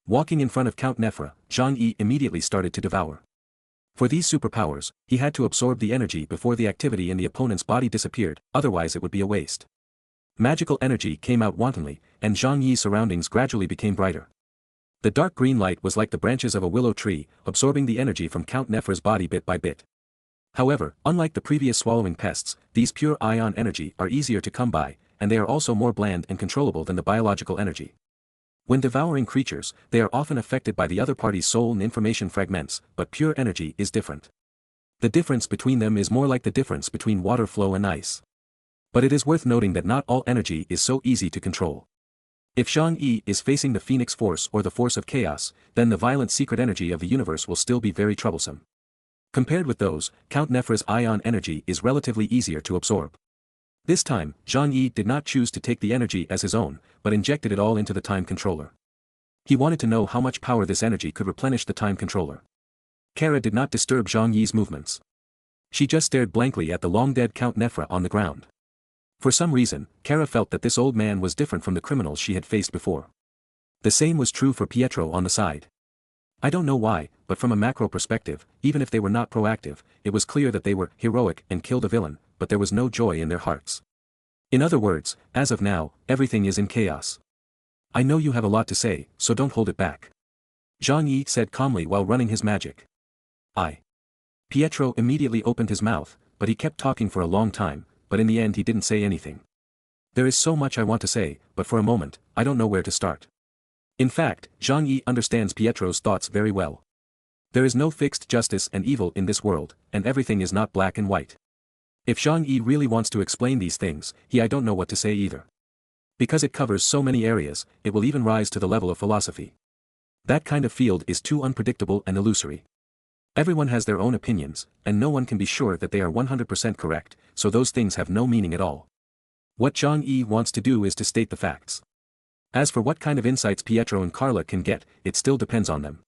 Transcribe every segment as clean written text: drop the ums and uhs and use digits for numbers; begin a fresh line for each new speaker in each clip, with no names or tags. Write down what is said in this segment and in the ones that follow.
Walking in front of Count Nefra, Zhang Yi immediately started to devour. For these superpowers, he had to absorb the energy before the activity in the opponent's body disappeared, otherwise it would be a waste. Magical energy came out wantonly, and Zhang Yi's surroundings gradually became brighter. The dark green light was like the branches of a willow tree, absorbing the energy from Count Nefra's body bit by bit. However, unlike the previous swallowing pests, these pure ion energy are easier to come by, and they are also more bland and controllable than the biological energy. When devouring creatures, they are often affected by the other party's soul and information fragments, but pure energy is different. The difference between them is more like the difference between water flow and ice. But it is worth noting that not all energy is so easy to control. If Zhang Yi is facing the Phoenix Force or the Force of Chaos, then the violent secret energy of the universe will still be very troublesome. Compared with those, Count Nefra's ion energy is relatively easier to absorb. This time, Zhang Yi did not choose to take the energy as his own, but injected it all into the time controller. He wanted to know how much power this energy could replenish the time controller. Kara did not disturb Zhang Yi's movements. She just stared blankly at the long-dead Count Nefra on the ground. For some reason, Kara felt that this old man was different from the criminals she had faced before. The same was true for Pietro on the side. I don't know why, but from a macro perspective, even if they were not proactive, it was clear that they were heroic and killed a villain, but there was no joy in their hearts. In other words, as of now, everything is in chaos. I know you have a lot to say, so don't hold it back. Zhang Yi said calmly while running his magic. Pietro immediately opened his mouth, but he kept talking for a long time, but in the end he didn't say anything. There is so much I want to say, but for a moment, I don't know where to start. In fact, Zhang Yi understands Pietro's thoughts very well. There is no fixed justice and evil in this world, and everything is not black and white. If Zhang Yi really wants to explain these things, I don't know what to say either. Because it covers so many areas, it will even rise to the level of philosophy. That kind of field is too unpredictable and illusory. Everyone has their own opinions, and no one can be sure that they are 100% correct, so those things have no meaning at all. What Zhang Yi wants to do is to state the facts. As for what kind of insights Pietro and Carla can get, it still depends on them.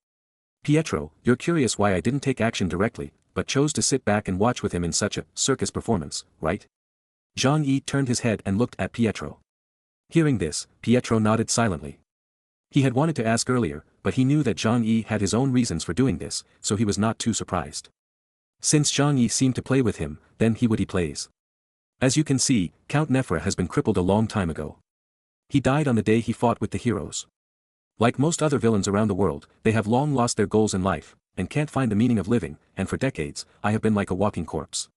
Pietro, you're curious why I didn't take action directly, but chose to sit back and watch with him in such a circus performance, right? Zhang Yi turned his head and looked at Pietro. Hearing this, Pietro nodded silently. He had wanted to ask earlier, but he knew that Zhang Yi had his own reasons for doing this, so he was not too surprised. Since Zhang Yi seemed to play with him, then he plays. As you can see, Count Nefra has been crippled a long time ago. He died on the day he fought with the heroes. Like most other villains around the world, they have long lost their goals in life, and can't find the meaning of living, and for decades, I have been like a walking corpse.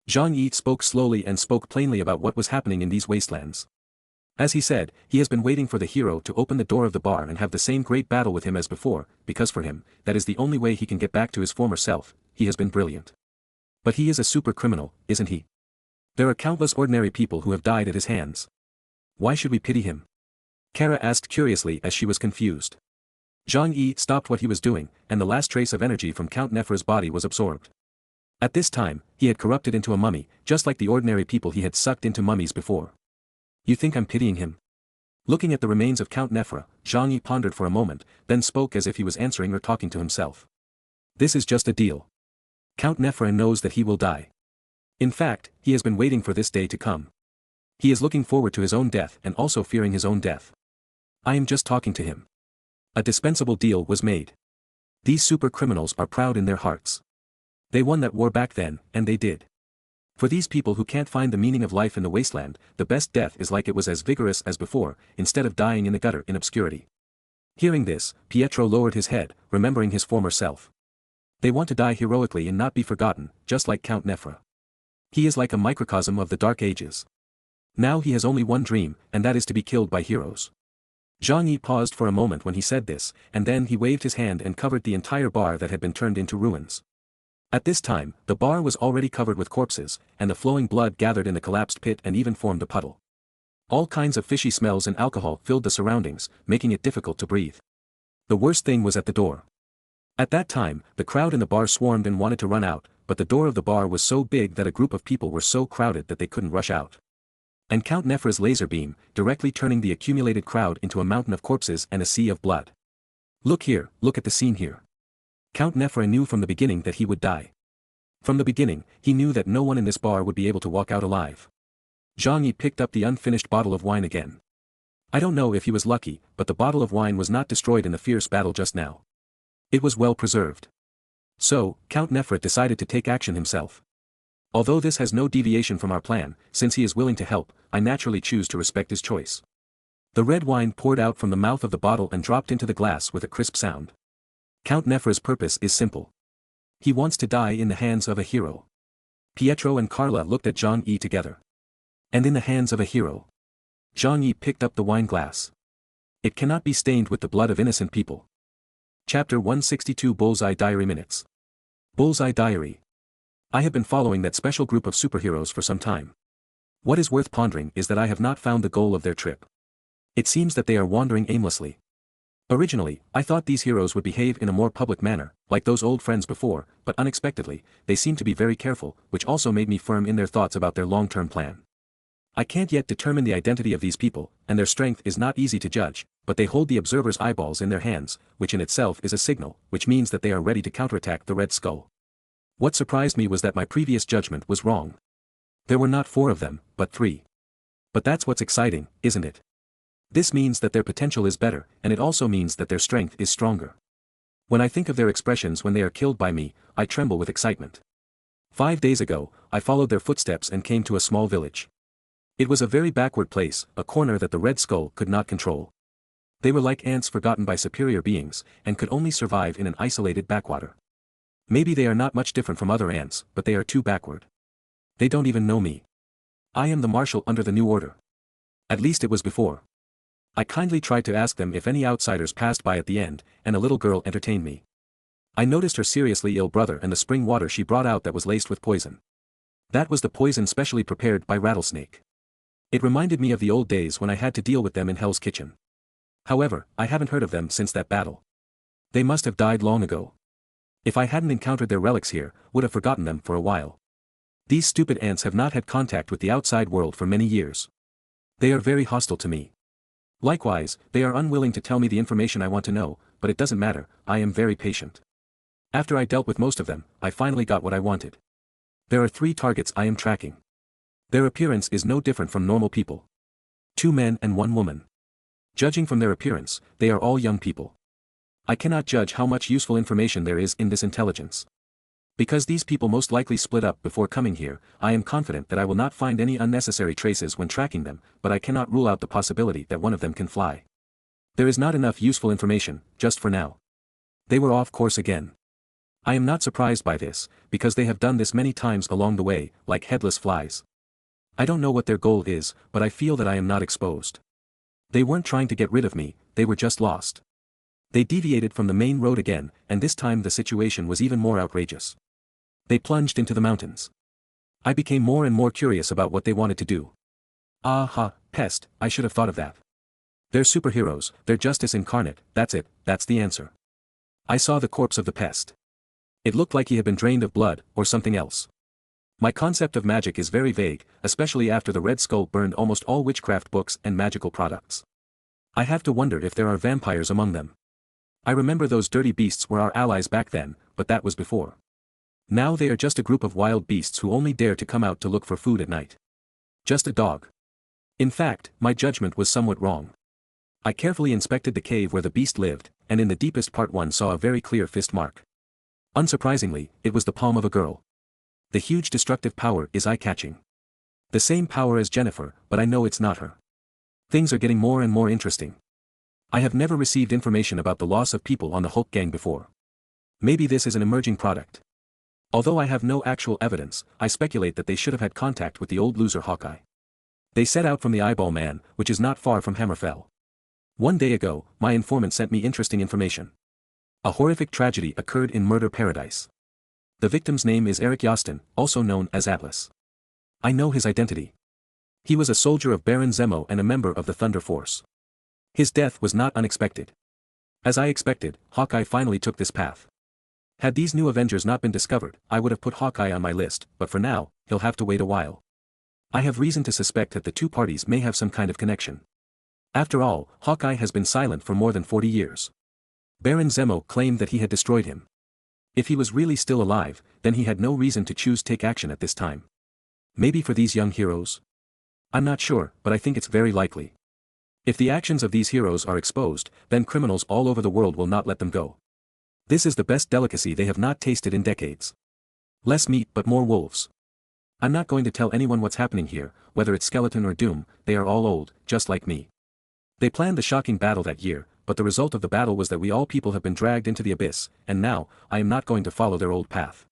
Zhang Yi spoke slowly and spoke plainly about what was happening in these wastelands. As he said, he has been waiting for the hero to open the door of the bar and have the same great battle with him as before, because for him, that is the only way he can get back to his former self. He has been brilliant. But he is a super criminal, isn't he? There are countless ordinary people who have died at his hands. Why should we pity him? Kara asked curiously as she was confused. Zhang Yi stopped what he was doing, and the last trace of energy from Count Nefra's body was absorbed. At this time, he had corrupted into a mummy, just like the ordinary people he had sucked into mummies before. You think I'm pitying him? Looking at the remains of Count Nefra, Zhang Yi pondered for a moment, then spoke as if he was answering or talking to himself. This is just a deal. Count Nefra knows that he will die. In fact, he has been waiting for this day to come. He is looking forward to his own death and also fearing his own death. I am just talking to him. A dispensable deal was made. These super criminals are proud in their hearts. They won that war back then, and they did. For these people who can't find the meaning of life in the wasteland, the best death is like it was as vigorous as before, instead of dying in the gutter in obscurity. Hearing this, Pietro lowered his head, remembering his former self. They want to die heroically and not be forgotten, just like Count Nefra. He is like a microcosm of the Dark Ages. Now he has only one dream, and that is to be killed by heroes. Zhang Yi paused for a moment when he said this, and then he waved his hand and covered the entire bar that had been turned into ruins. At this time, the bar was already covered with corpses, and the flowing blood gathered in the collapsed pit and even formed a puddle. All kinds of fishy smells and alcohol filled the surroundings, making it difficult to breathe. The worst thing was at the door. At that time, the crowd in the bar swarmed and wanted to run out, but the door of the bar was so big that a group of people were so crowded that they couldn't rush out. And Count Nefra's laser beam, directly turning the accumulated crowd into a mountain of corpses and a sea of blood. Look here, look at the scene here. Count Nefra knew from the beginning that he would die. From the beginning, he knew that no one in this bar would be able to walk out alive. Zhang Yi picked up the unfinished bottle of wine again. I don't know if he was lucky, but the bottle of wine was not destroyed in the fierce battle just now. It was well preserved. So, Count Nefret decided to take action himself. Although this has no deviation from our plan, since he is willing to help, I naturally choose to respect his choice. The red wine poured out from the mouth of the bottle and dropped into the glass with a crisp sound. Count Nefret's purpose is simple. He wants to die in the hands of a hero. Pietro and Carla looked at Jean-Yi together. And in the hands of a hero. Jean-Yi picked up the wine glass. It cannot be stained with the blood of innocent people. Chapter 162 Bullseye Diary Minutes. Bullseye Diary. I have been following that special group of superheroes for some time. What is worth pondering is that I have not found the goal of their trip. It seems that they are wandering aimlessly. Originally, I thought these heroes would behave in a more public manner, like those old friends before, but unexpectedly, they seem to be very careful, which also made me firm in their thoughts about their long-term plan. I can't yet determine the identity of these people, and their strength is not easy to judge, but they hold the observer's eyeballs in their hands, which in itself is a signal, which means that they are ready to counterattack the Red Skull. What surprised me was that my previous judgment was wrong. There were not 4 of them, but 3. But that's what's exciting, isn't it? This means that their potential is better, and it also means that their strength is stronger. When I think of their expressions when they are killed by me, I tremble with excitement. 5 days ago, I followed their footsteps and came to a small village. It was a very backward place, a corner that the Red Skull could not control. They were like ants forgotten by superior beings, and could only survive in an isolated backwater. Maybe they are not much different from other ants, but they are too backward. They don't even know me. I am the marshal under the new order. At least it was before. I kindly tried to ask them if any outsiders passed by at the end, and a little girl entertained me. I noticed her seriously ill brother and the spring water she brought out that was laced with poison. That was the poison specially prepared by Rattlesnake. It reminded me of the old days when I had to deal with them in Hell's Kitchen. However, I haven't heard of them since that battle. They must have died long ago. If I hadn't encountered their relics here, would have forgotten them for a while. These stupid ants have not had contact with the outside world for many years. They are very hostile to me. Likewise, they are unwilling to tell me the information I want to know, but it doesn't matter, I am very patient. After I dealt with most of them, I finally got what I wanted. There are 3 targets I am tracking. Their appearance is no different from normal people. 2 men and 1 woman. Judging from their appearance, they are all young people. I cannot judge how much useful information there is in this intelligence. Because these people most likely split up before coming here, I am confident that I will not find any unnecessary traces when tracking them, but I cannot rule out the possibility that one of them can fly. There is not enough useful information, just for now. They were off course again. I am not surprised by this, because they have done this many times along the way, like headless flies. I don't know what their goal is, but I feel that I am not exposed. They weren't trying to get rid of me, they were just lost. They deviated from the main road again, and this time the situation was even more outrageous. They plunged into the mountains. I became more and more curious about what they wanted to do. Pest, I should have thought of that. They're superheroes, they're justice incarnate, that's it, that's the answer. I saw the corpse of the pest. It looked like he had been drained of blood, or something else. My concept of magic is very vague, especially after the Red Skull burned almost all witchcraft books and magical products. I have to wonder if there are vampires among them. I remember those dirty beasts were our allies back then, but that was before. Now they are just a group of wild beasts who only dare to come out to look for food at night. Just a dog. In fact, my judgment was somewhat wrong. I carefully inspected the cave where the beast lived, and in the deepest part one saw a very clear fist mark. Unsurprisingly, it was the palm of a girl. The huge destructive power is eye-catching. The same power as Jennifer, but I know it's not her. Things are getting more and more interesting. I have never received information about the loss of people on the Hulk gang before. Maybe this is an emerging product. Although I have no actual evidence, I speculate that they should have had contact with the old loser Hawkeye. They set out from the Eyeball Man, which is not far from Hammerfell. 1 day ago, my informant sent me interesting information. A horrific tragedy occurred in Murder Paradise. The victim's name is Eric Yostin, also known as Atlas. I know his identity. He was a soldier of Baron Zemo and a member of the Thunder Force. His death was not unexpected. As I expected, Hawkeye finally took this path. Had these new Avengers not been discovered, I would have put Hawkeye on my list, but for now, he'll have to wait a while. I have reason to suspect that the 2 parties may have some kind of connection. After all, Hawkeye has been silent for more than 40 years. Baron Zemo claimed that he had destroyed him. If he was really still alive, then he had no reason to choose take action at this time. Maybe for these young heroes? I'm not sure, but I think it's very likely. If the actions of these heroes are exposed, then criminals all over the world will not let them go. This is the best delicacy they have not tasted in decades. Less meat but more wolves. I'm not going to tell anyone what's happening here, whether it's Skeleton or Doom, they are all old, just like me. They planned the shocking battle that year, but the result of the battle was that we all people have been dragged into the abyss, and now, I am not going to follow their old path.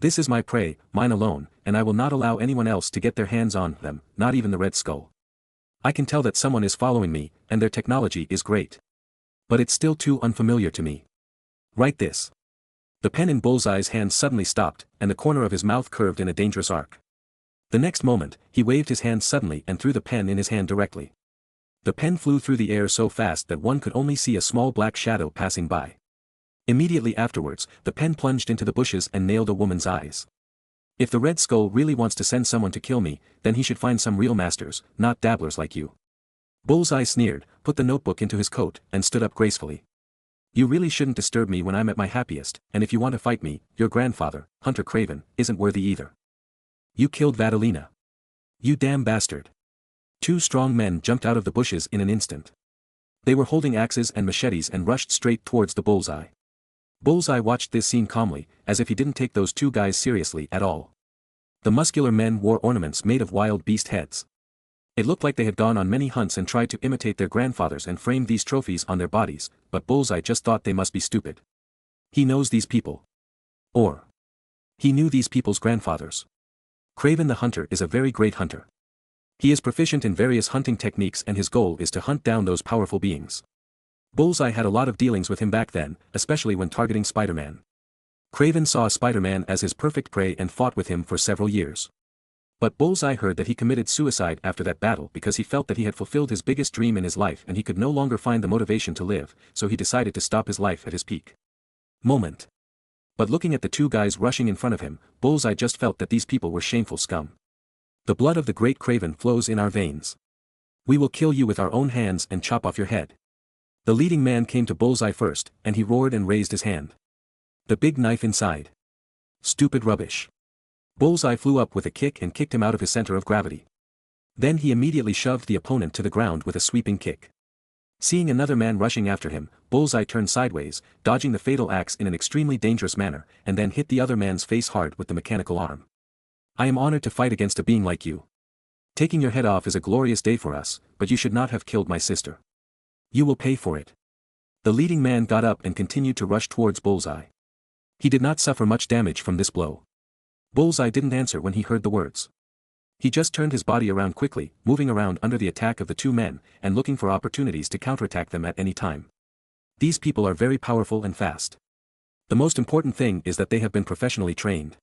This is my prey, mine alone, and I will not allow anyone else to get their hands on them, not even the Red Skull. I can tell that someone is following me, and their technology is great. But it's still too unfamiliar to me. Write this. The pen in Bullseye's hand suddenly stopped, and the corner of his mouth curved in a dangerous arc. The next moment, he waved his hand suddenly and threw the pen in his hand directly. The pen flew through the air so fast that one could only see a small black shadow passing by. Immediately afterwards, the pen plunged into the bushes and nailed a woman's eyes. If the Red Skull really wants to send someone to kill me, then he should find some real masters, not dabblers like you. Bullseye sneered, put the notebook into his coat, and stood up gracefully. You really shouldn't disturb me when I'm at my happiest, and if you want to fight me, your grandfather, Hunter Craven, isn't worthy either. You killed Vadalina. You damn bastard. Two strong men jumped out of the bushes in an instant. They were holding axes and machetes and rushed straight towards the Bullseye. Bullseye watched this scene calmly, as if he didn't take those two guys seriously at all. The muscular men wore ornaments made of wild beast heads. It looked like they had gone on many hunts and tried to imitate their grandfathers and framed these trophies on their bodies, but Bullseye just thought they must be stupid. He knows these people. Or he knew these people's grandfathers. Craven the Hunter is a very great hunter. He is proficient in various hunting techniques and his goal is to hunt down those powerful beings. Bullseye had a lot of dealings with him back then, especially when targeting Spider-Man. Craven saw Spider-Man as his perfect prey and fought with him for several years. But Bullseye heard that he committed suicide after that battle because he felt that he had fulfilled his biggest dream in his life and he could no longer find the motivation to live, so he decided to stop his life at his peak moment. But looking at the two guys rushing in front of him, Bullseye just felt that these people were shameful scum. The blood of the great Craven flows in our veins. We will kill you with our own hands and chop off your head. The leading man came to Bullseye first, and he roared and raised his hand. The big knife inside. Stupid rubbish. Bullseye flew up with a kick and kicked him out of his center of gravity. Then he immediately shoved the opponent to the ground with a sweeping kick. Seeing another man rushing after him, Bullseye turned sideways, dodging the fatal axe in an extremely dangerous manner, and then hit the other man's face hard with the mechanical arm. I am honored to fight against a being like you. Taking your head off is a glorious day for us, but you should not have killed my sister. You will pay for it. The leading man got up and continued to rush towards Bullseye. He did not suffer much damage from this blow. Bullseye didn't answer when he heard the words. He just turned his body around quickly, moving around under the attack of the two men, and looking for opportunities to counterattack them at any time. These people are very powerful and fast. The most important thing is that they have been professionally trained.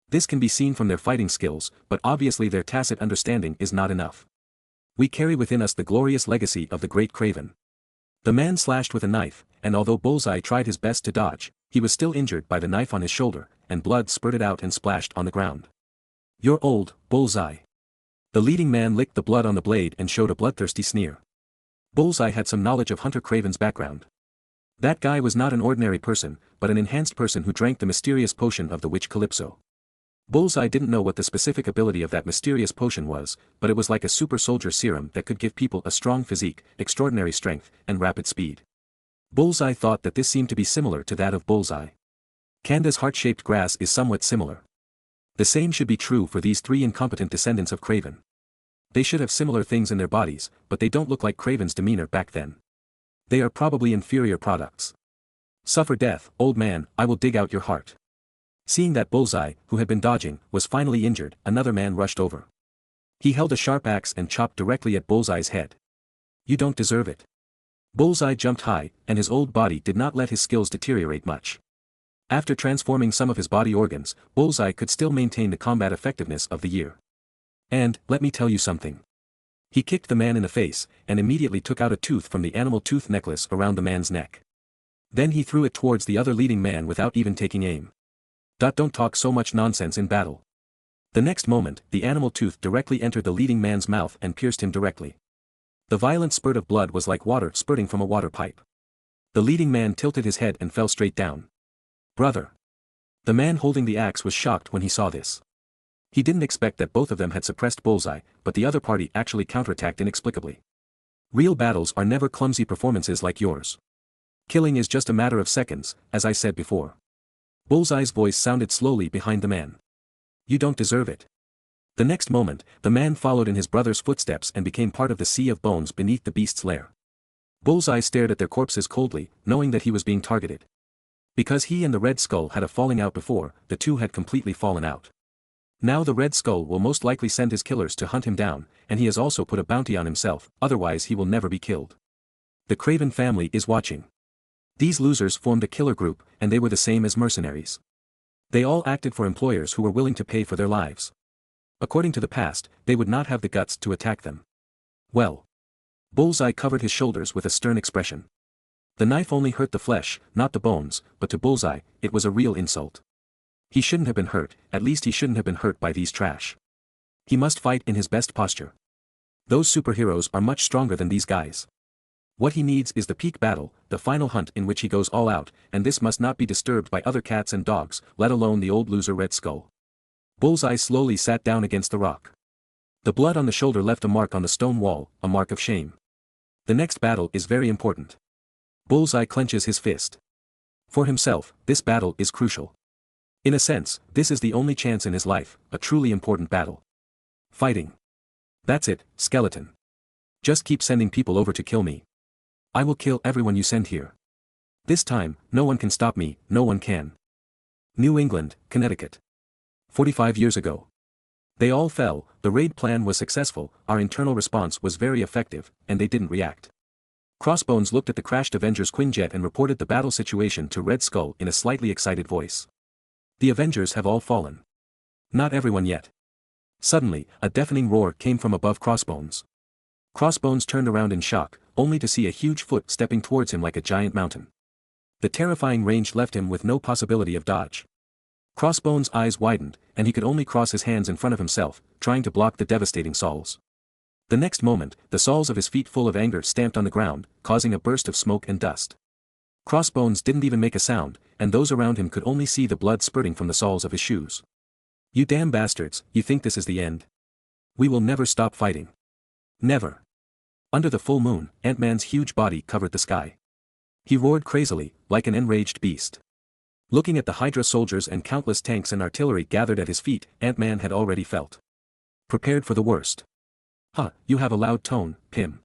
This can be seen from their fighting skills, but obviously their tacit understanding is not enough. We carry within us the glorious legacy of the great Craven. The man slashed with a knife, and although Bullseye tried his best to dodge, he was still injured by the knife on his shoulder, and blood spurted out and splashed on the ground. You're old, Bullseye. The leading man licked the blood on the blade and showed a bloodthirsty sneer. Bullseye had some knowledge of Hunter Craven's background. That guy was not an ordinary person, but an enhanced person who drank the mysterious potion of the witch Calypso. Bullseye didn't know what the specific ability of that mysterious potion was, but it was like a super soldier serum that could give people a strong physique, extraordinary strength, and rapid speed. Bullseye thought that this seemed to be similar to that of Bullseye. Kanda's heart-shaped grass is somewhat similar. The same should be true for these three incompetent descendants of Craven. They should have similar things in their bodies, but they don't look like Craven's demeanor back then. They are probably inferior products. Suffer death, old man, I will dig out your heart. Seeing that Bullseye, who had been dodging, was finally injured, another man rushed over. He held a sharp axe and chopped directly at Bullseye's head. You don't deserve it. Bullseye jumped high, and his old body did not let his skills deteriorate much. After transforming some of his body organs, Bullseye could still maintain the combat effectiveness of the year. And, let me tell you something. He kicked the man in the face, and immediately took out a tooth from the animal tooth necklace around the man's neck. Then he threw it towards the other leading man without even taking aim. Don't talk so much nonsense in battle. The next moment, the animal tooth directly entered the leading man's mouth and pierced him directly. The violent spurt of blood was like water spurting from a water pipe. The leading man tilted his head and fell straight down. Brother. The man holding the axe was shocked when he saw this. He didn't expect that both of them had suppressed Bullseye, but the other party actually counterattacked inexplicably. Real battles are never clumsy performances like yours. Killing is just a matter of seconds, as I said before. Bullseye's voice sounded slowly behind the man. You don't deserve it. The next moment, the man followed in his brother's footsteps and became part of the sea of bones beneath the beast's lair. Bullseye stared at their corpses coldly, knowing that he was being targeted. Because he and the Red Skull had a falling out before, the two had completely fallen out. Now the Red Skull will most likely send his killers to hunt him down, and he has also put a bounty on himself, otherwise he will never be killed. The Craven family is watching. These losers formed a killer group, and they were the same as mercenaries. They all acted for employers who were willing to pay for their lives. According to the past, they would not have the guts to attack them. Well. Bullseye covered his shoulders with a stern expression. The knife only hurt the flesh, not the bones, but to Bullseye, it was a real insult. He shouldn't have been hurt, at least he shouldn't have been hurt by these trash. He must fight in his best posture. Those superheroes are much stronger than these guys. What he needs is the peak battle, the final hunt in which he goes all out, and this must not be disturbed by other cats and dogs, let alone the old loser Red Skull. Bullseye slowly sat down against the rock. The blood on the shoulder left a mark on the stone wall, a mark of shame. The next battle is very important. Bullseye clenches his fist. For himself, this battle is crucial. In a sense, this is the only chance in his life, a truly important battle. Fighting. That's it, skeleton. Just keep sending people over to kill me. I will kill everyone you send here. This time, no one can stop me, no one can. New England, Connecticut. 45 years ago. They all fell, the raid plan was successful, our internal response was very effective, and they didn't react. Crossbones looked at the crashed Avengers Quinjet and reported the battle situation to Red Skull in a slightly excited voice. The Avengers have all fallen. Not everyone yet. Suddenly, a deafening roar came from above Crossbones. Crossbones turned around in shock, only to see a huge foot stepping towards him like a giant mountain. The terrifying range left him with no possibility of dodge. Crossbones' eyes widened, and he could only cross his hands in front of himself, trying to block the devastating soles. The next moment, the soles of his feet full of anger stamped on the ground, causing a burst of smoke and dust. Crossbones didn't even make a sound, and those around him could only see the blood spurting from the soles of his shoes. You damn bastards, you think this is the end? We will never stop fighting. Never. Under the full moon, Ant-Man's huge body covered the sky. He roared crazily, like an enraged beast. Looking at the Hydra soldiers and countless tanks and artillery gathered at his feet, Ant-Man had already felt prepared for the worst. Huh, you have a loud tone, Pym.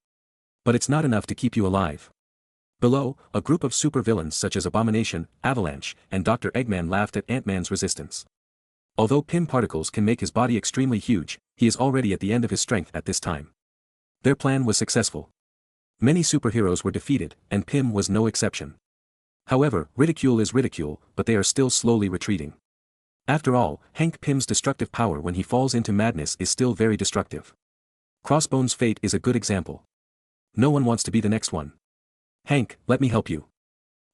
But it's not enough to keep you alive. Below, a group of supervillains such as Abomination, Avalanche, and Dr. Eggman laughed at Ant-Man's resistance. Although Pym particles can make his body extremely huge, he is already at the end of his strength at this time. Their plan was successful. Many superheroes were defeated, and Pym was no exception. However, ridicule is ridicule, but they are still slowly retreating. After all, Hank Pym's destructive power when he falls into madness is still very destructive. Crossbones' fate is a good example. No one wants to be the next one. Hank, let me help you.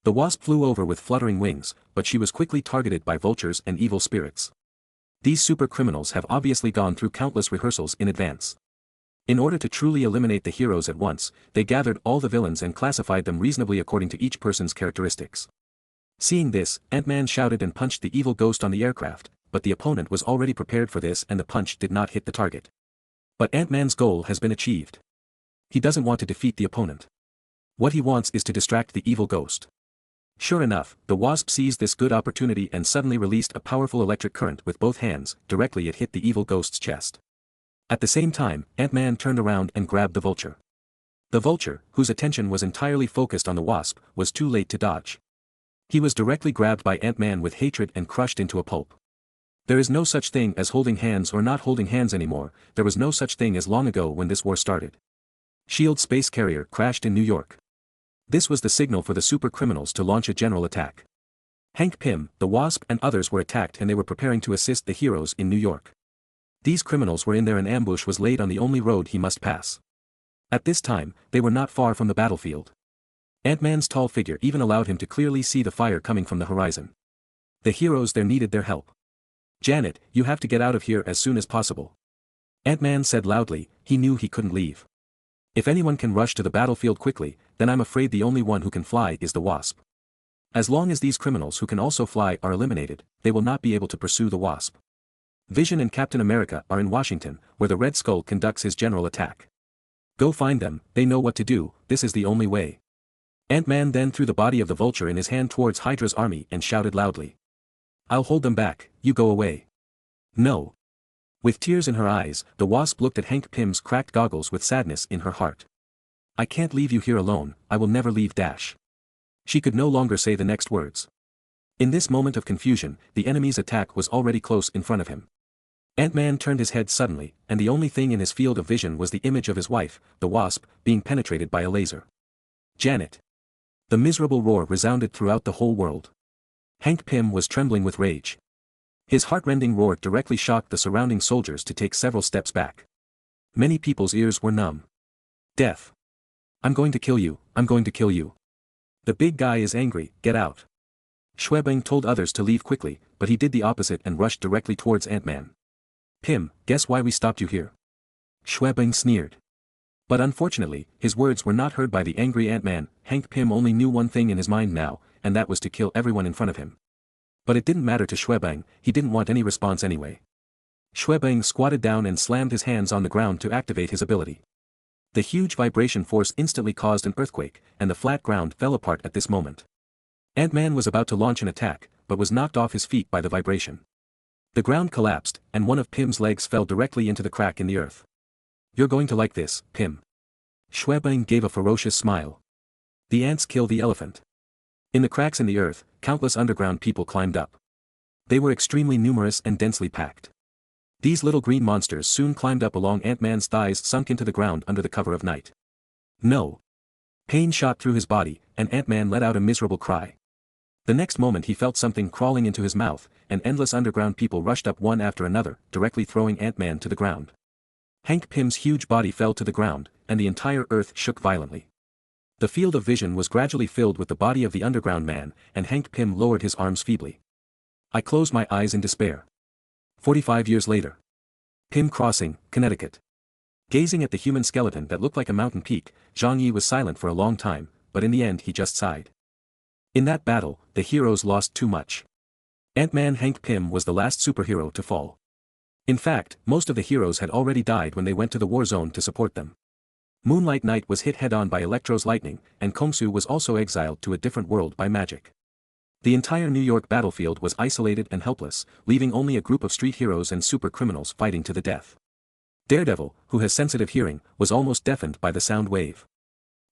The wasp flew over with fluttering wings, but she was quickly targeted by vultures and evil spirits. These super criminals have obviously gone through countless rehearsals in advance. In order to truly eliminate the heroes at once, they gathered all the villains and classified them reasonably according to each person's characteristics. Seeing this, Ant-Man shouted and punched the evil ghost on the aircraft, but the opponent was already prepared for this and the punch did not hit the target. But Ant-Man's goal has been achieved. He doesn't want to defeat the opponent. What he wants is to distract the evil ghost. Sure enough, the wasp seized this good opportunity and suddenly released a powerful electric current with both hands, directly it hit the evil ghost's chest. At the same time, Ant-Man turned around and grabbed the vulture. The vulture, whose attention was entirely focused on the wasp, was too late to dodge. He was directly grabbed by Ant-Man with hatred and crushed into a pulp. There is no such thing as holding hands or not holding hands anymore, there was no such thing as long ago when this war started. SHIELD space carrier crashed in New York. This was the signal for the super criminals to launch a general attack. Hank Pym, the Wasp and others were attacked and they were preparing to assist the heroes in New York. These criminals were in there and ambush was laid on the only road he must pass. At this time, they were not far from the battlefield. Ant-Man's tall figure even allowed him to clearly see the fire coming from the horizon. The heroes there needed their help. Janet, you have to get out of here as soon as possible. Ant-Man said loudly, he knew he couldn't leave. If anyone can rush to the battlefield quickly, then I'm afraid the only one who can fly is the Wasp. As long as these criminals who can also fly are eliminated, they will not be able to pursue the Wasp. Vision and Captain America are in Washington, where the Red Skull conducts his general attack. Go find them, they know what to do, this is the only way. Ant-Man then threw the body of the vulture in his hand towards Hydra's army and shouted loudly. I'll hold them back, you go away. No. With tears in her eyes, the Wasp looked at Hank Pym's cracked goggles with sadness in her heart. I can't leave you here alone, I will never leave dash. She could no longer say the next words. In this moment of confusion, the enemy's attack was already close in front of him. Ant-Man turned his head suddenly, and the only thing in his field of vision was the image of his wife, the Wasp, being penetrated by a laser. Janet. The miserable roar resounded throughout the whole world. Hank Pym was trembling with rage. His heart-rending roar directly shocked the surrounding soldiers to take several steps back. Many people's ears were numb. Death. I'm going to kill you, I'm going to kill you. The big guy is angry, get out. Schwebing told others to leave quickly, but he did the opposite and rushed directly towards Ant-Man. Pym, guess why we stopped you here? Schwebing sneered. But unfortunately, his words were not heard by the angry Ant-Man. Hank Pym only knew one thing in his mind now, and that was to kill everyone in front of him. But it didn't matter to Schwebing, he didn't want any response anyway. Schwebing squatted down and slammed his hands on the ground to activate his ability. The huge vibration force instantly caused an earthquake, and the flat ground fell apart at this moment. Ant-Man was about to launch an attack, but was knocked off his feet by the vibration. The ground collapsed, and one of Pym's legs fell directly into the crack in the earth. You're going to like this, Pym. Schwebing gave a ferocious smile. The ants kill the elephant. In the cracks in the earth, countless underground people climbed up. They were extremely numerous and densely packed. These little green monsters soon climbed up along Ant-Man's thighs, sunk into the ground under the cover of night. No. Pain shot through his body, and Ant-Man let out a miserable cry. The next moment he felt something crawling into his mouth, and endless underground people rushed up one after another, directly throwing Ant-Man to the ground. Hank Pym's huge body fell to the ground, and the entire earth shook violently. The field of vision was gradually filled with the body of the underground man, and Hank Pym lowered his arms feebly. I closed my eyes in despair. 45 years later. Pym Crossing, Connecticut. Gazing at the human skeleton that looked like a mountain peak, Zhang Yi was silent for a long time, but in the end he just sighed. In that battle, the heroes lost too much. Ant-Man Hank Pym was the last superhero to fall. In fact, most of the heroes had already died when they went to the war zone to support them. Moonlight Knight was hit head-on by Electro's lightning, and Kongsu was also exiled to a different world by magic. The entire New York battlefield was isolated and helpless, leaving only a group of street heroes and super criminals fighting to the death. Daredevil, who has sensitive hearing, was almost deafened by the sound wave.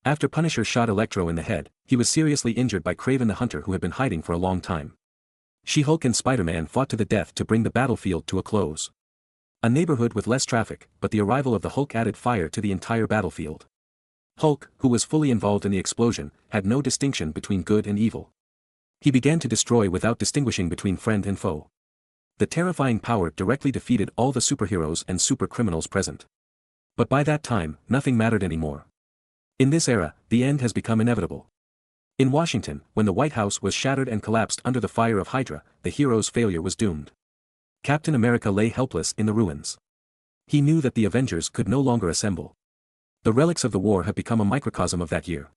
After Punisher shot Electro in the head, he was seriously injured by Kraven the Hunter, who had been hiding for a long time. She-Hulk and Spider-Man fought to the death to bring the battlefield to a close. A neighborhood with less traffic, but the arrival of the Hulk added fire to the entire battlefield. Hulk, who was fully involved in the explosion, had no distinction between good and evil. He began to destroy without distinguishing between friend and foe. The terrifying power directly defeated all the superheroes and super criminals present. But by that time, nothing mattered anymore. In this era, the end has become inevitable. In Washington, when the White House was shattered and collapsed under the fire of Hydra, the hero's failure was doomed. Captain America lay helpless in the ruins. He knew that the Avengers could no longer assemble. The relics of the war have become a microcosm of that year.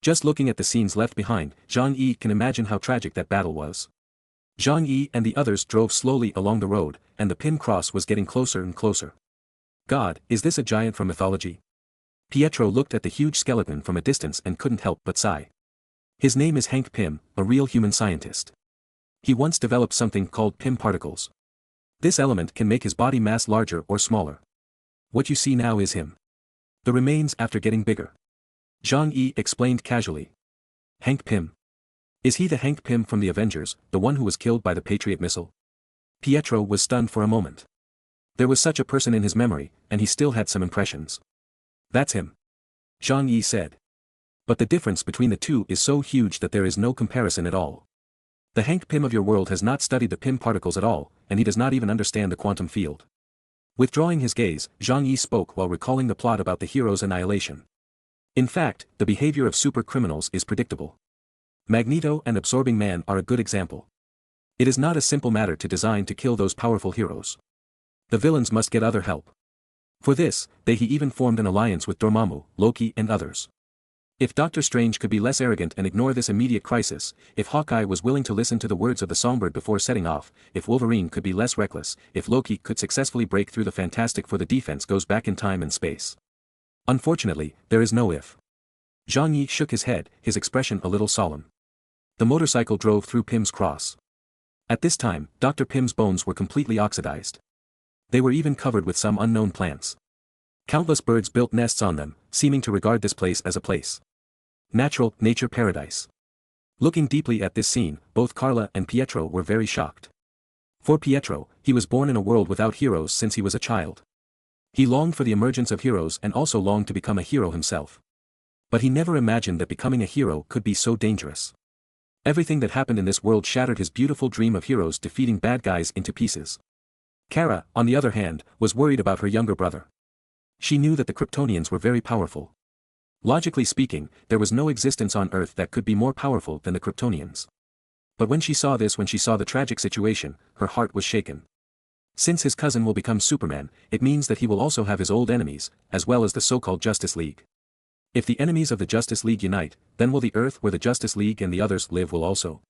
Just looking at the scenes left behind, Zhang Yi can imagine how tragic that battle was. Zhang Yi and the others drove slowly along the road, and the Pym Cross was getting closer and closer. God, is this a giant from mythology? Pietro looked at the huge skeleton from a distance and couldn't help but sigh. His name is Hank Pym, a real human scientist. He once developed something called Pym particles. This element can make his body mass larger or smaller. What you see now is him. The remains after getting bigger. Zhang Yi explained casually. Hank Pym. Is he the Hank Pym from the Avengers, the one who was killed by the Patriot missile? Pietro was stunned for a moment. There was such a person in his memory, and he still had some impressions. That's him. Zhang Yi said. But the difference between the two is so huge that there is no comparison at all. The Hank Pym of your world has not studied the Pym particles at all, and he does not even understand the quantum field. Withdrawing his gaze, Zhang Yi spoke while recalling the plot about the hero's annihilation. In fact, the behavior of super criminals is predictable. Magneto and Absorbing Man are a good example. It is not a simple matter to design to kill those powerful heroes. The villains must get other help. For this, he even formed an alliance with Dormammu, Loki and others. If Doctor Strange could be less arrogant and ignore this immediate crisis, if Hawkeye was willing to listen to the words of the songbird before setting off, if Wolverine could be less reckless, if Loki could successfully break through the Fantastic Four, the defense goes back in time and space. Unfortunately, there is no if. Zhang Yi shook his head, his expression a little solemn. The motorcycle drove through Pim's cross. At this time, Dr. Pim's bones were completely oxidized. They were even covered with some unknown plants. Countless birds built nests on them, seeming to regard this place as a place. Nature paradise. Looking deeply at this scene, both Carla and Pietro were very shocked. For Pietro, he was born in a world without heroes since he was a child. He longed for the emergence of heroes and also longed to become a hero himself. But he never imagined that becoming a hero could be so dangerous. Everything that happened in this world shattered his beautiful dream of heroes defeating bad guys into pieces. Kara, on the other hand, was worried about her younger brother. She knew that the Kryptonians were very powerful. Logically speaking, there was no existence on Earth that could be more powerful than the Kryptonians. But when she saw the tragic situation, her heart was shaken. Since his cousin will become Superman, it means that he will also have his old enemies, as well as the so-called Justice League. If the enemies of the Justice League unite, then will the Earth where the Justice League and the others live will also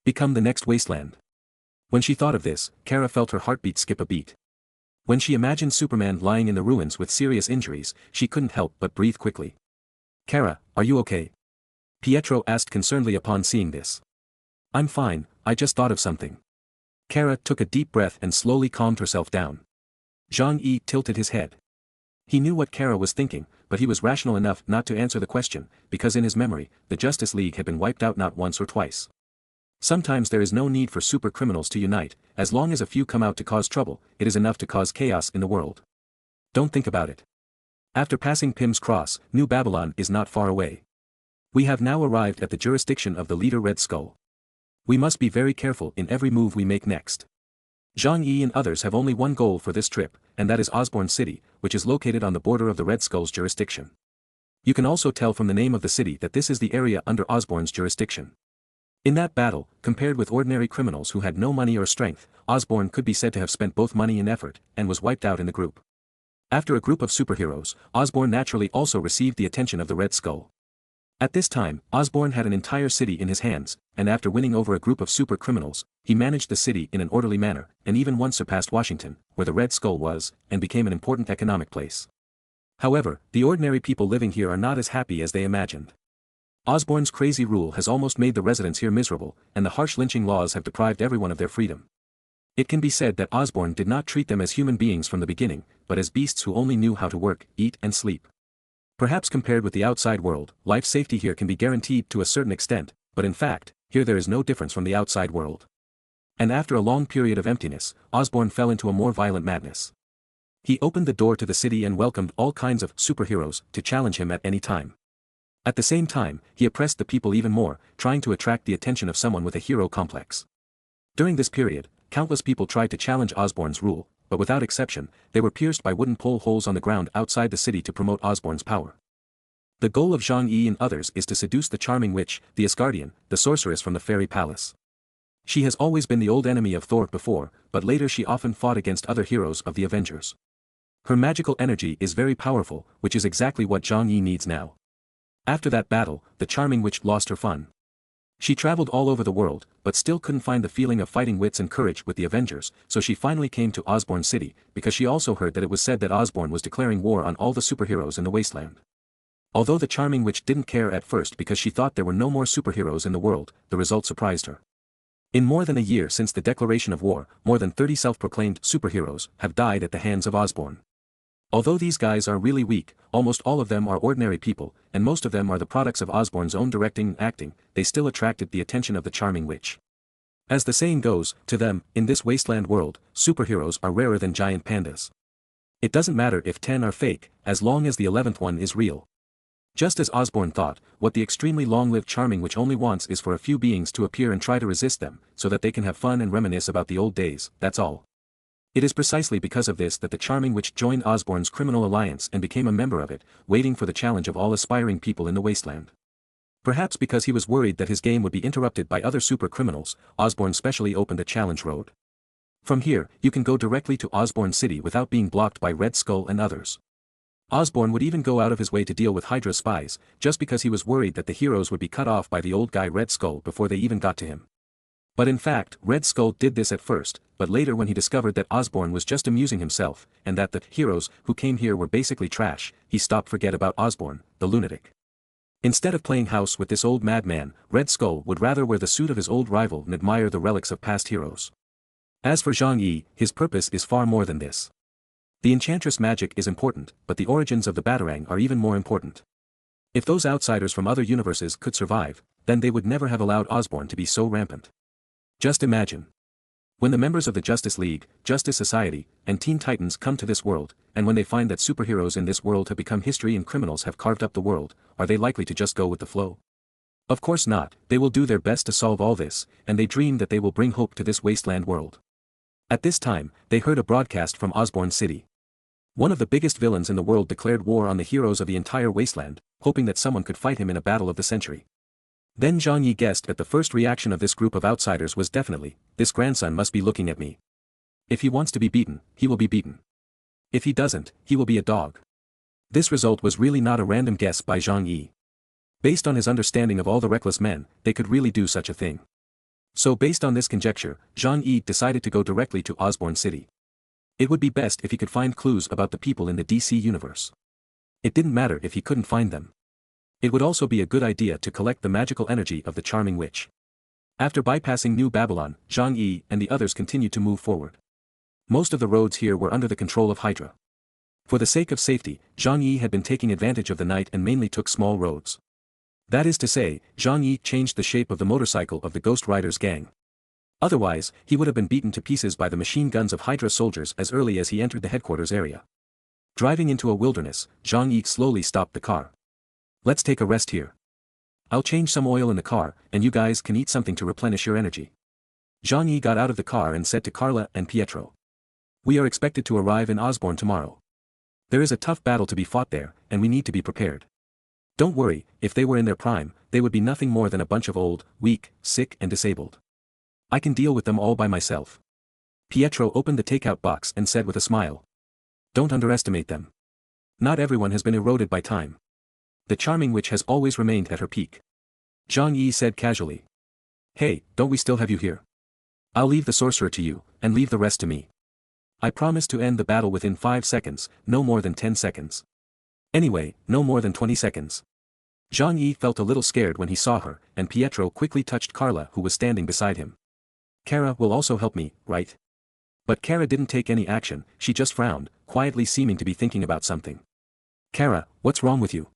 become the next wasteland. When she thought of this, Kara felt her heartbeat skip a beat. When she imagined Superman lying in the ruins with serious injuries, she couldn't help but breathe quickly. Kara, are you okay? Pietro asked concernedly upon seeing this. I'm fine, I just thought of something. Kara took a deep breath and slowly calmed herself down. Zhang Yi tilted his head. He knew what Kara was thinking, but he was rational enough not to answer the question, because in his memory, the Justice League had been wiped out not once or twice. Sometimes there is no need for super criminals to unite, as long as a few come out to cause trouble, it is enough to cause chaos in the world. Don't think about it. After passing Pim's Cross, New Babylon is not far away. We have now arrived at the jurisdiction of the leader Red Skull. We must be very careful in every move we make next. Zhang Yi and others have only one goal for this trip, and that is Osborne City, which is located on the border of the Red Skull's jurisdiction. You can also tell from the name of the city that this is the area under Osborne's jurisdiction. In that battle, compared with ordinary criminals who had no money or strength, Osborne could be said to have spent both money and effort, and was wiped out in the group. After a group of superheroes, Osborne naturally also received the attention of the Red Skull. At this time, Osborne had an entire city in his hands, and after winning over a group of super criminals, he managed the city in an orderly manner, and even once surpassed Washington, where the Red Skull was, and became an important economic place. However, the ordinary people living here are not as happy as they imagined. Osborne's crazy rule has almost made the residents here miserable, and the harsh lynching laws have deprived everyone of their freedom. It can be said that Osborne did not treat them as human beings from the beginning, but as beasts who only knew how to work, eat and sleep. Perhaps compared with the outside world, life safety here can be guaranteed to a certain extent, but in fact, here there is no difference from the outside world. And after a long period of emptiness, Osborne fell into a more violent madness. He opened the door to the city and welcomed all kinds of superheroes to challenge him at any time. At the same time, he oppressed the people even more, trying to attract the attention of someone with a hero complex. During this period, countless people tried to challenge Osborne's rule, but without exception, they were pierced by wooden pole holes on the ground outside the city to promote Osborne's power. The goal of Zhang Yi and others is to seduce the charming witch, the Asgardian, the sorceress from the fairy palace. She has always been the old enemy of Thor before, but later she often fought against other heroes of the Avengers. Her magical energy is very powerful, which is exactly what Zhang Yi needs now. After that battle, the charming witch lost her fun. She traveled all over the world, but still couldn't find the feeling of fighting wits and courage with the Avengers, so she finally came to Osborne City, because she also heard that it was said that Osborne was declaring war on all the superheroes in the wasteland. Although the charming witch didn't care at first because she thought there were no more superheroes in the world, the result surprised her. In more than a year since the declaration of war, more than 30 self-proclaimed superheroes have died at the hands of Osborne. Although these guys are really weak, almost all of them are ordinary people, and most of them are the products of Osborne's own directing and acting, they still attracted the attention of the charming witch. As the saying goes, to them, in this wasteland world, superheroes are rarer than giant pandas. It doesn't matter if 10 are fake, as long as the 11th one is real. Just as Osborne thought, what the extremely long-lived charming witch only wants is for a few beings to appear and try to resist them, so that they can have fun and reminisce about the old days, that's all. It is precisely because of this that the charming witch joined Osborne's criminal alliance and became a member of it, waiting for the challenge of all aspiring people in the wasteland. Perhaps because he was worried that his game would be interrupted by other super criminals, Osborne specially opened a challenge road. From here, you can go directly to Osborne City without being blocked by Red Skull and others. Osborne would even go out of his way to deal with Hydra spies, just because he was worried that the heroes would be cut off by the old guy Red Skull before they even got to him. But in fact, Red Skull did this at first, but later when he discovered that Osborn was just amusing himself, and that the heroes who came here were basically trash, he stopped forget about Osborn, the lunatic. Instead of playing house with this old madman, Red Skull would rather wear the suit of his old rival and admire the relics of past heroes. As for Zhang Yi, his purpose is far more than this. The enchantress magic is important, but the origins of the Batarang are even more important. If those outsiders from other universes could survive, then they would never have allowed Osborn to be so rampant. Just imagine. When the members of the Justice League, Justice Society, and Teen Titans come to this world, and when they find that superheroes in this world have become history and criminals have carved up the world, are they likely to just go with the flow? Of course not, they will do their best to solve all this, and they dream that they will bring hope to this wasteland world. At this time, they heard a broadcast from Osborn City. One of the biggest villains in the world declared war on the heroes of the entire wasteland, hoping that someone could fight him in a battle of the century. Then Zhang Yi guessed that the first reaction of this group of outsiders was definitely, this grandson must be looking at me. If he wants to be beaten, he will be beaten. If he doesn't, he will be a dog. This result was really not a random guess by Zhang Yi. Based on his understanding of all the reckless men, they could really do such a thing. So based on this conjecture, Zhang Yi decided to go directly to Osborn City. It would be best if he could find clues about the people in the DC universe. It didn't matter if he couldn't find them. It would also be a good idea to collect the magical energy of the charming witch. After bypassing New Babylon, Zhang Yi and the others continued to move forward. Most of the roads here were under the control of Hydra. For the sake of safety, Zhang Yi had been taking advantage of the night and mainly took small roads. That is to say, Zhang Yi changed the shape of the motorcycle of the Ghost Riders gang. Otherwise, he would have been beaten to pieces by the machine guns of Hydra soldiers as early as he entered the headquarters area. Driving into a wilderness, Zhang Yi slowly stopped the car. Let's take a rest here. I'll change some oil in the car, and you guys can eat something to replenish your energy. Zhang Yi got out of the car and said to Carla and Pietro. We are expected to arrive in Osborn tomorrow. There is a tough battle to be fought there, and we need to be prepared. Don't worry, if they were in their prime, they would be nothing more than a bunch of old, weak, sick and disabled. I can deal with them all by myself. Pietro opened the takeout box and said with a smile. Don't underestimate them. Not everyone has been eroded by time. The charming witch has always remained at her peak. Zhang Yi said casually. Hey, don't we still have you here? I'll leave the sorcerer to you, and leave the rest to me. I promise to end the battle within 5 seconds, no more than 10 seconds. Anyway, no more than 20 seconds. Zhang Yi felt a little scared when he saw her, and Pietro quickly touched Carla who was standing beside him. Kara will also help me, right? But Kara didn't take any action, she just frowned, quietly seeming to be thinking about something. Kara, what's wrong with you?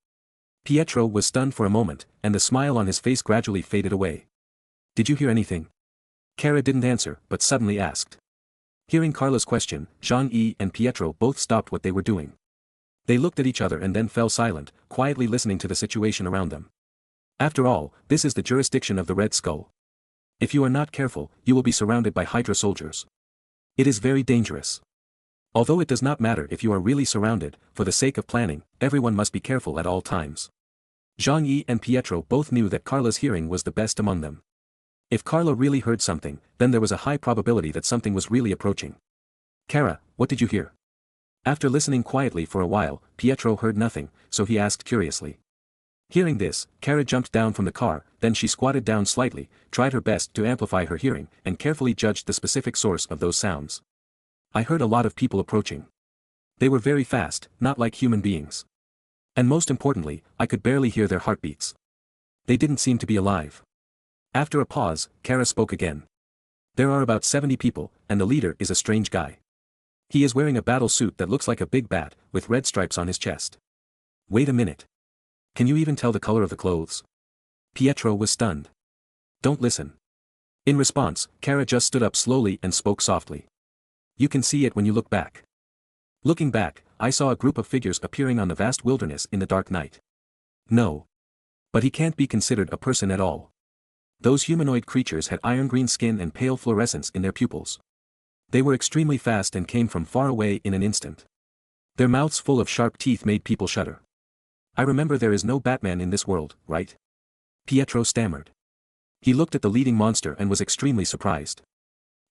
Pietro was stunned for a moment, and the smile on his face gradually faded away. Did you hear anything? Kara didn't answer, but suddenly asked. Hearing Carla's question, Zhang Yi and Pietro both stopped what they were doing. They looked at each other and then fell silent, quietly listening to the situation around them. After all, this is the jurisdiction of the Red Skull. If you are not careful, you will be surrounded by Hydra soldiers. It is very dangerous. Although it does not matter if you are really surrounded, for the sake of planning, everyone must be careful at all times. Zhang Yi and Pietro both knew that Carla's hearing was the best among them. If Carla really heard something, then there was a high probability that something was really approaching. Kara, what did you hear? After listening quietly for a while, Pietro heard nothing, so he asked curiously. Hearing this, Kara jumped down from the car, then she squatted down slightly, tried her best to amplify her hearing, and carefully judged the specific source of those sounds. I heard a lot of people approaching. They were very fast, not like human beings. And most importantly, I could barely hear their heartbeats. They didn't seem to be alive. After a pause, Kara spoke again. There are about 70 people, and the leader is a strange guy. He is wearing a battle suit that looks like a big bat, with red stripes on his chest. Wait a minute. Can you even tell the color of the clothes? Pietro was stunned. Don't listen. In response, Kara just stood up slowly and spoke softly. You can see it when you look back. Looking back, I saw a group of figures appearing on the vast wilderness in the dark night. No. But he can't be considered a person at all. Those humanoid creatures had iron-green skin and pale fluorescence in their pupils. They were extremely fast and came from far away in an instant. Their mouths full of sharp teeth made people shudder. I remember there is no Batman in this world, right? Pietro stammered. He looked at the leading monster and was extremely surprised.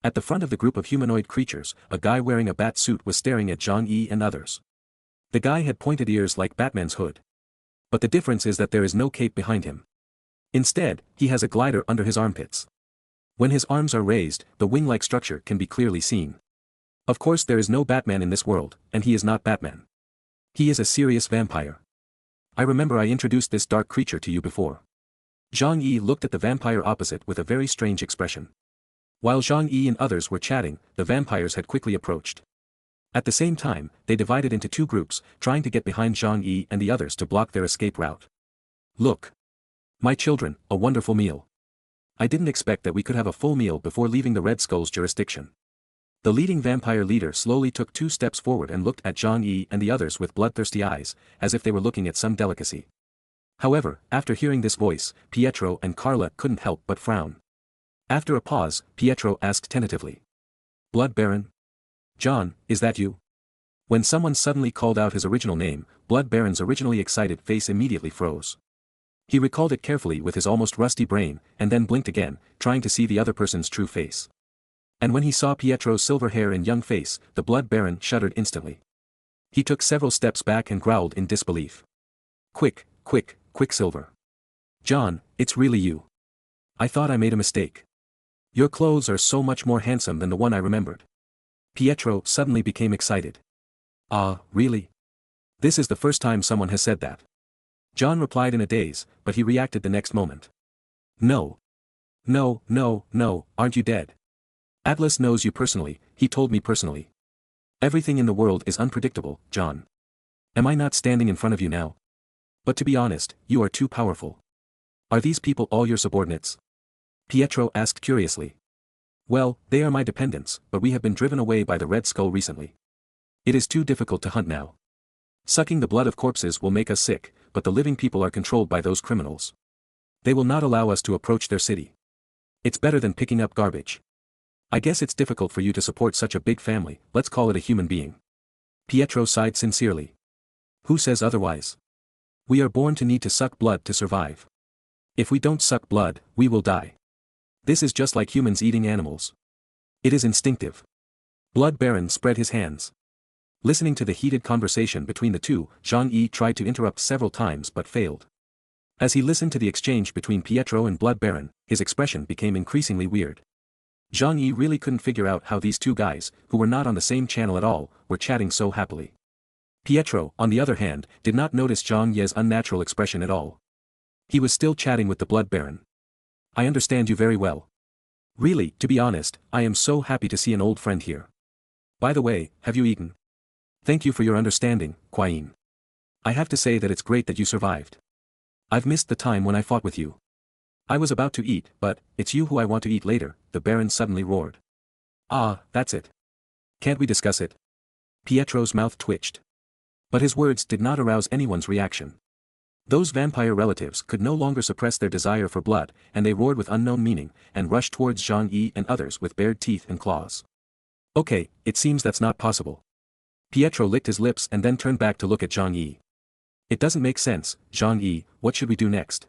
At the front of the group of humanoid creatures, a guy wearing a bat suit was staring at Zhang Yi and others. The guy had pointed ears like Batman's hood. But the difference is that there is no cape behind him. Instead, he has a glider under his armpits. When his arms are raised, the wing-like structure can be clearly seen. Of course there is no Batman in this world, and he is not Batman. He is a serious vampire. I remember I introduced this dark creature to you before. Zhang Yi looked at the vampire opposite with a very strange expression. While Zhang Yi and others were chatting, the vampires had quickly approached. At the same time, they divided into two groups, trying to get behind Zhang Yi and the others to block their escape route. Look. My children, a wonderful meal. I didn't expect that we could have a full meal before leaving the Red Skull's jurisdiction. The leading vampire leader slowly took 2 steps forward and looked at Zhang Yi and the others with bloodthirsty eyes, as if they were looking at some delicacy. However, after hearing this voice, Pietro and Carla couldn't help but frown. After a pause, Pietro asked tentatively. Blood Baron? John, is that you? When someone suddenly called out his original name, Blood Baron's originally excited face immediately froze. He recalled it carefully with his almost rusty brain, and then blinked again, trying to see the other person's true face. And when he saw Pietro's silver hair and young face, the Blood Baron shuddered instantly. He took several steps back and growled in disbelief. Quick, Quicksilver. John, it's really you. I thought I made a mistake. Your clothes are so much more handsome than the one I remembered. Pietro suddenly became excited. Ah, really? This is the first time someone has said that. John replied in a daze, but he reacted the next moment. No. No, aren't you dead? Atlas knows you personally, he told me personally. Everything in the world is unpredictable, John. Am I not standing in front of you now? But to be honest, you are too powerful. Are these people all your subordinates? Pietro asked curiously. Well, they are my dependents, but we have been driven away by the Red Skull recently. It is too difficult to hunt now. Sucking the blood of corpses will make us sick, but the living people are controlled by those criminals. They will not allow us to approach their city. It's better than picking up garbage. I guess it's difficult for you to support such a big family, let's call it a human being. Pietro sighed sincerely. Who says otherwise? We are born to need to suck blood to survive. If we don't suck blood, we will die. This is just like humans eating animals. It is instinctive. Blood Baron spread his hands. Listening to the heated conversation between the two, Zhang Yi tried to interrupt several times but failed. As he listened to the exchange between Pietro and Blood Baron, his expression became increasingly weird. Zhang Yi really couldn't figure out how these two guys, who were not on the same channel at all, were chatting so happily. Pietro, on the other hand, did not notice Zhang Yi's unnatural expression at all. He was still chatting with the Blood Baron. I understand you very well. Really, to be honest, I am so happy to see an old friend here. By the way, have you eaten? Thank you for your understanding, Quain. I have to say that it's great that you survived. I've missed the time when I fought with you. I was about to eat, but it's you who I want to eat later, the Baron suddenly roared. Ah, that's it. Can't we discuss it? Pietro's mouth twitched. But his words did not arouse anyone's reaction. Those vampire relatives could no longer suppress their desire for blood, and they roared with unknown meaning, and rushed towards Zhang Yi and others with bared teeth and claws. Okay, it seems that's not possible. Pietro licked his lips and then turned back to look at Zhang Yi. It doesn't make sense, Zhang Yi, what should we do next?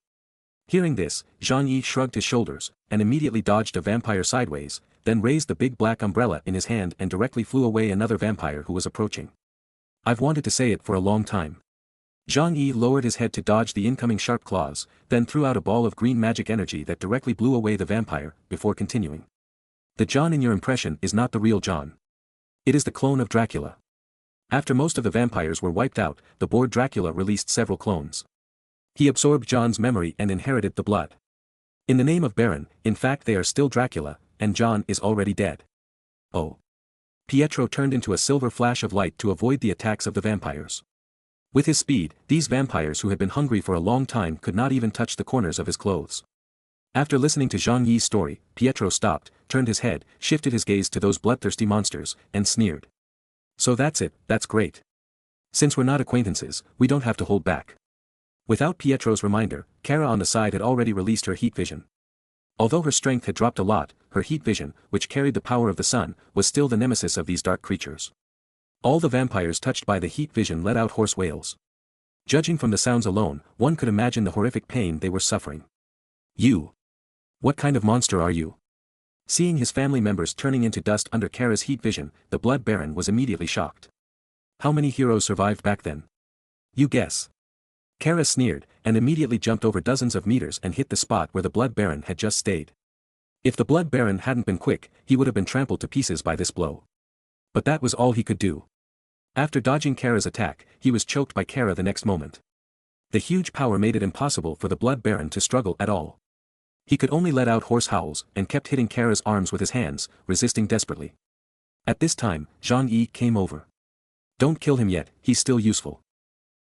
Hearing this, Zhang Yi shrugged his shoulders, and immediately dodged a vampire sideways, then raised the big black umbrella in his hand and directly flew away another vampire who was approaching. I've wanted to say it for a long time. Zhang Yi lowered his head to dodge the incoming sharp claws, then threw out a ball of green magic energy that directly blew away the vampire, before continuing. The John in your impression is not the real John. It is the clone of Dracula. After most of the vampires were wiped out, the bored Dracula released several clones. He absorbed John's memory and inherited the blood. In the name of Baron, in fact they are still Dracula, and John is already dead. Oh. Pietro turned into a silver flash of light to avoid the attacks of the vampires. With his speed, these vampires who had been hungry for a long time could not even touch the corners of his clothes. After listening to Zhang Yi's story, Pietro stopped, turned his head, shifted his gaze to those bloodthirsty monsters, and sneered. So that's it, that's great. Since we're not acquaintances, we don't have to hold back. Without Pietro's reminder, Kara on the side had already released her heat vision. Although her strength had dropped a lot, her heat vision, which carried the power of the sun, was still the nemesis of these dark creatures. All the vampires touched by the heat vision let out hoarse wails. Judging from the sounds alone, one could imagine the horrific pain they were suffering. You! What kind of monster are you? Seeing his family members turning into dust under Kara's heat vision, the Blood Baron was immediately shocked. How many heroes survived back then? You guess. Kara sneered, and immediately jumped over dozens of meters and hit the spot where the Blood Baron had just stayed. If the Blood Baron hadn't been quick, he would have been trampled to pieces by this blow. But that was all he could do. After dodging Kara's attack, he was choked by Kara the next moment. The huge power made it impossible for the Blood Baron to struggle at all. He could only let out hoarse howls and kept hitting Kara's arms with his hands, resisting desperately. At this time, Zhang Yi came over. Don't kill him yet, he's still useful.